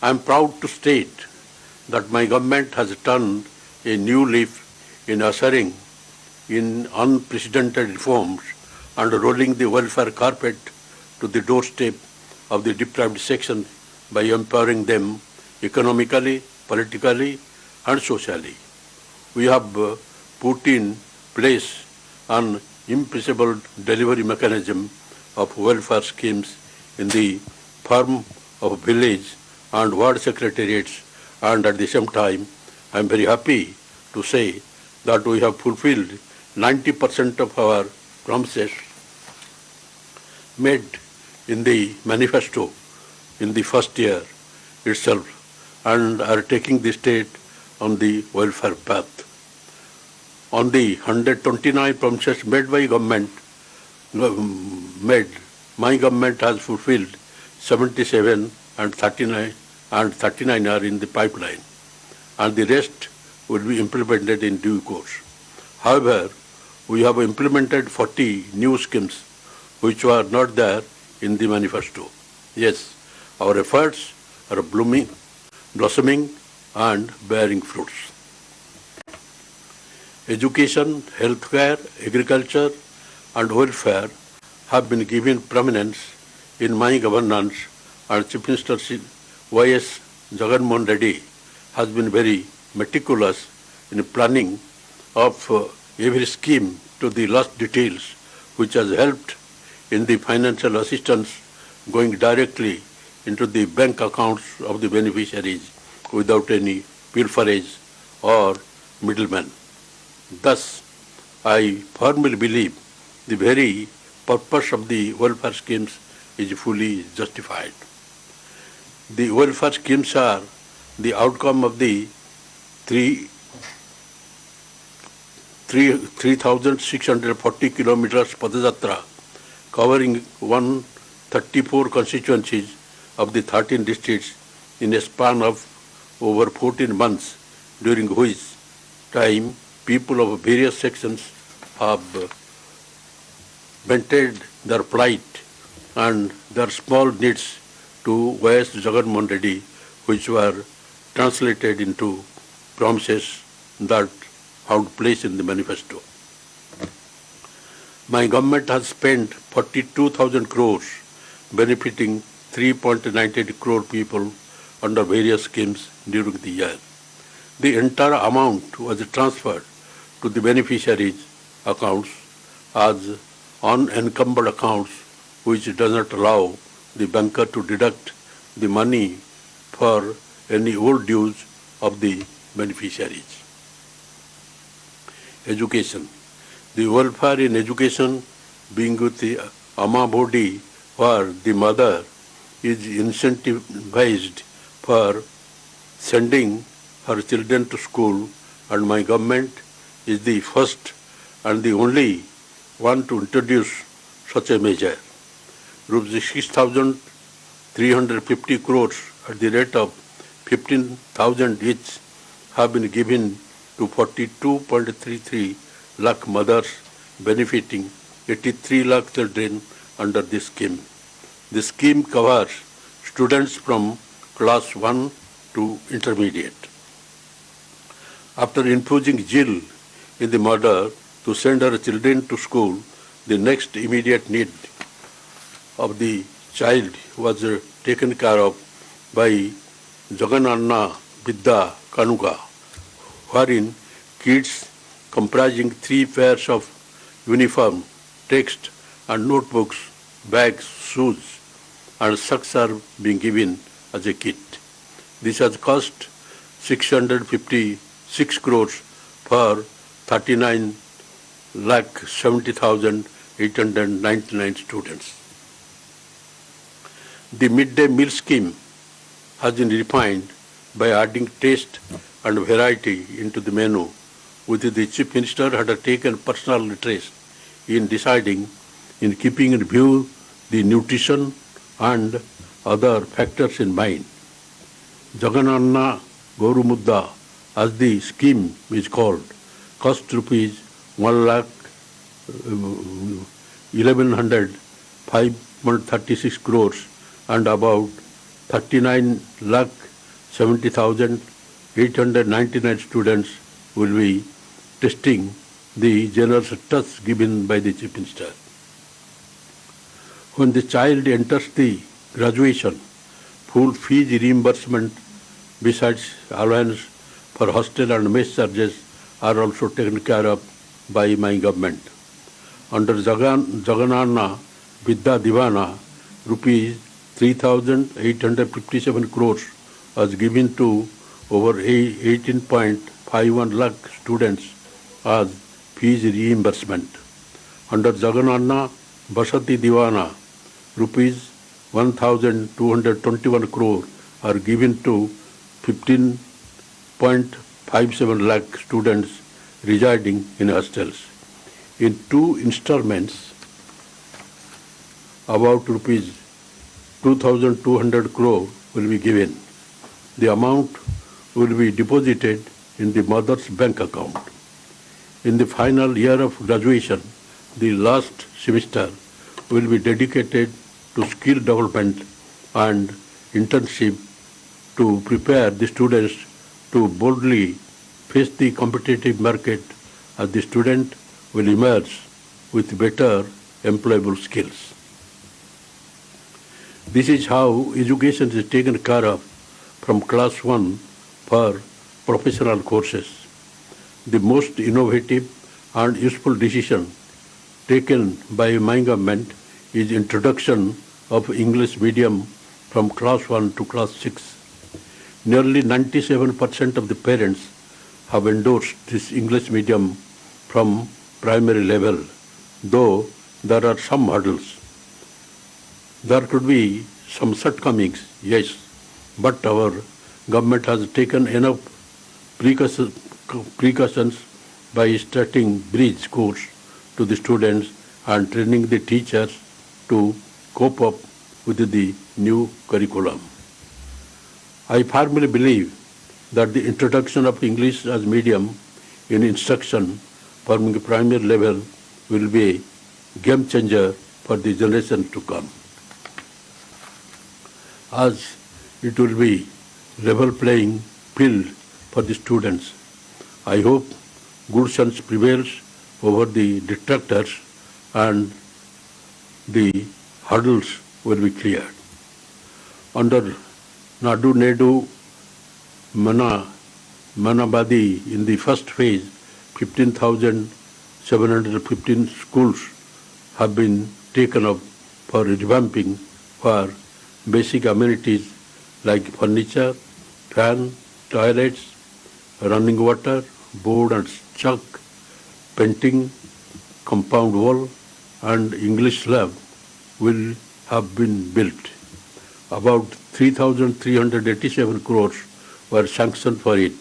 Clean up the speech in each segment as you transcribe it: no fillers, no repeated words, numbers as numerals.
I am proud to state that my government has turned a new leaf in ushering in unprecedented reforms and rolling the welfare carpet to the doorstep of the deprived section by empowering them economically, politically, and socially. We have put in place an impossible delivery mechanism of welfare schemes in the form of village and ward secretariats, and at the same time, I am very happy to say that we have fulfilled 90% of our promises made in the manifesto in the first year itself and are taking the state on the welfare path. On the 129 promises made by government, my government has fulfilled 77 and 39 are in the pipeline, and the rest will be implemented in due course. However, we have implemented 40 new schemes which were not there in the manifesto. Yes, our efforts are blossoming and bearing fruits. Education, healthcare, agriculture, and welfare have been given prominence in my governance, and Chief Minister Y.S. Jagan Mohan Reddy has been very meticulous in planning of every scheme to the last details, which has helped in the financial assistance going directly into the bank accounts of the beneficiaries without any pilferage or middlemen. Thus, I firmly believe the very purpose of the welfare schemes is fully justified. The welfare schemes are the outcome of the 3,640 kilometers Padayatra covering 134 constituencies of the 13 districts in a span of over 14 months, during which time people of various sections have vented their plight and their small needs to Y.S. Jagan Mohan Reddy, which were translated into promises that found place in the manifesto. My government has spent 42,000 crores benefiting 3.98 crore people under various schemes during the year. The entire amount was transferred to the beneficiaries' accounts as unencumbered accounts, which does not allow the banker to deduct the money for any old dues of the beneficiaries. Education. The welfare in education being with the Amma body, where the mother is incentivized for sending her children to school, and my government is the first and the only one to introduce such a measure. Rupees 6,350 crores at the rate of 15,000 each have been given to 42.33 lakh mothers, benefiting 83 lakh children under this scheme. The scheme covers students from class 1 to intermediate. After infusing zeal in the mother to send her children to school, the next immediate need of the child was taken care of by Jagananna Vidya Kanuga, wherein kids comprising 3 pairs of uniform, text and notebooks, bags, shoes and socks are being given as a kit. This has cost 656 crores for 39,70,899 students. The midday meal scheme has been refined by adding taste and variety into the menu, which the Chief Minister had taken personal interest in deciding, in keeping in view the nutrition and other factors in mind. Jagananna Gauru Mudda, as the scheme is called, cost rupees 1,1105.36 crores and about 39 lakh 70,899 students will be testing the generous trust given by the Chief Minister. When the child enters the graduation, full fees reimbursement besides allowance for hostel and mess charges are also taken care of by my government. Under Jagananna Vidya Divana, rupees 3,857 crores was given to over 18.51 lakh students as fees reimbursement. Under Jagananna Vasati Divana, rupees 1,221 crore are given to 15.57 lakh students residing in hostels. In two installments, about rupees 2,200 crore will be given. The amount will be deposited in the mother's bank account. In the final year of graduation, the last semester will be dedicated to skill development and internship to prepare the students to boldly face the competitive market as the student will emerge with better employable skills. This is how education is taken care of from class 1 for professional courses. The most innovative and useful decision taken by my government is introduction of English medium from class 1 to class 6. Nearly 97% of the parents have endorsed this English medium from primary level, though there are some hurdles. There could be some shortcomings, yes, but our government has taken enough precautions by starting bridge course to the students and training the teachers to cope up with the new curriculum. I firmly believe that the introduction of English as medium in instruction from the primary level will be a game changer for the generation to come, as it will be level playing field for the students. I hope good sense prevails over the detractors and the hurdles will be cleared. Under Nadu Nedu Manabadi, in the first phase, 15,715 schools have been taken up for revamping for basic amenities like furniture, fan, toilets, running water, board and chalk, painting, compound wall, and English lab will have been built. About 3,387 crores were sanctioned for it.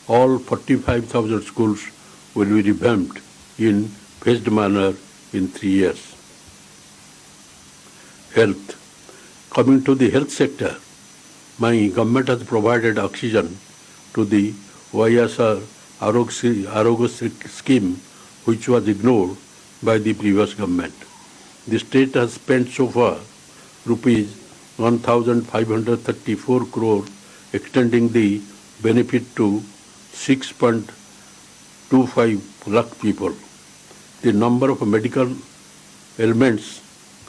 All 45,000 schools will be revamped in phased manner in 3 years. Health. Coming to the health sector, my government has provided oxygen to the YSR Arogya scheme, which was ignored by the previous government. The state has spent so far rupees 1,534 crore, extending the benefit to 6.25 lakh people. The number of medical ailments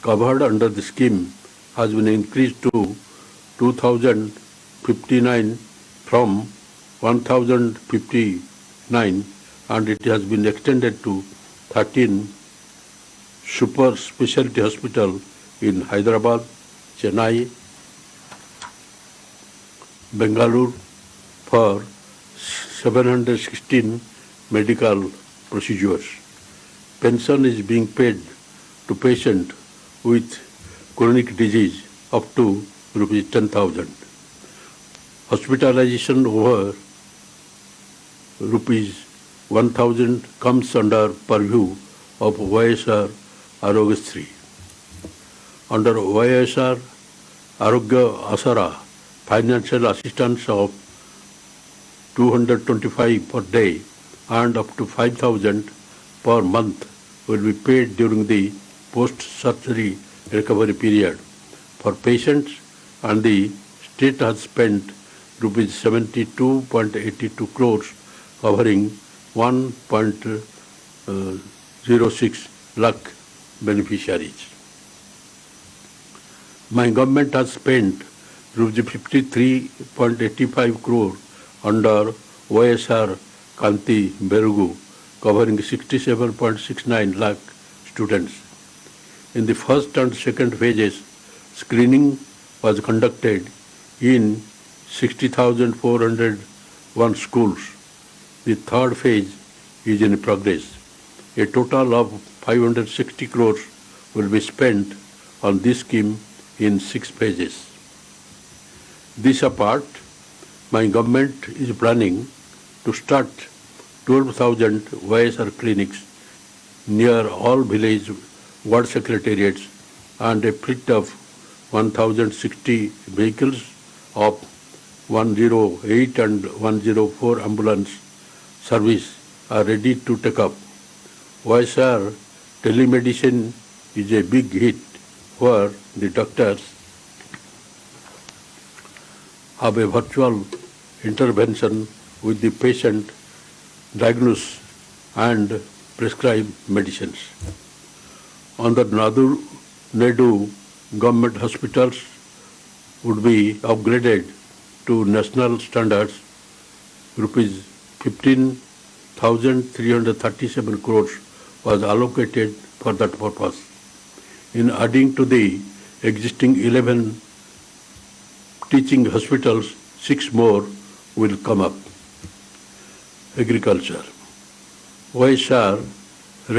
covered under the scheme has been increased to 2,059 from 1,059, and it has been extended to 13 super specialty hospitals in Hyderabad, Chennai, Bengaluru for 716 medical procedures. Pension is being paid to patients with chronic disease up to rupees 10,000. Hospitalization over rupees 1,000 comes under purview of YSR Arogya. Under YSR Arogya Asara, financial assistance of 225 per day and up to 5,000 per month will be paid during the post-surgery recovery period for patients, and the state has spent rupees 72.82 crores, covering 1.06 lakh beneficiaries. My government has spent rupees 53.85 crore under OSR Kanti Berugu, covering 67.69 lakh students. In the first and second phases, screening was conducted in 60,401 schools. The third phase is in progress. A total of 560 crores will be spent on this scheme in 6 phases. This apart, my government is planning to start 12,000 YSR clinics near all village ward secretariats and a fleet of 1,060 vehicles of 108 and 104 ambulance service are ready to take up. YSR telemedicine is a big hit where the doctors have a virtual intervention with the patient, diagnose and prescribe medicines. On the Nedu government hospitals would be upgraded to national standards. Rupees 15,337 crores was allocated for that purpose. In adding to the existing 11 teaching hospitals, 6 more will come up. Agriculture. YSR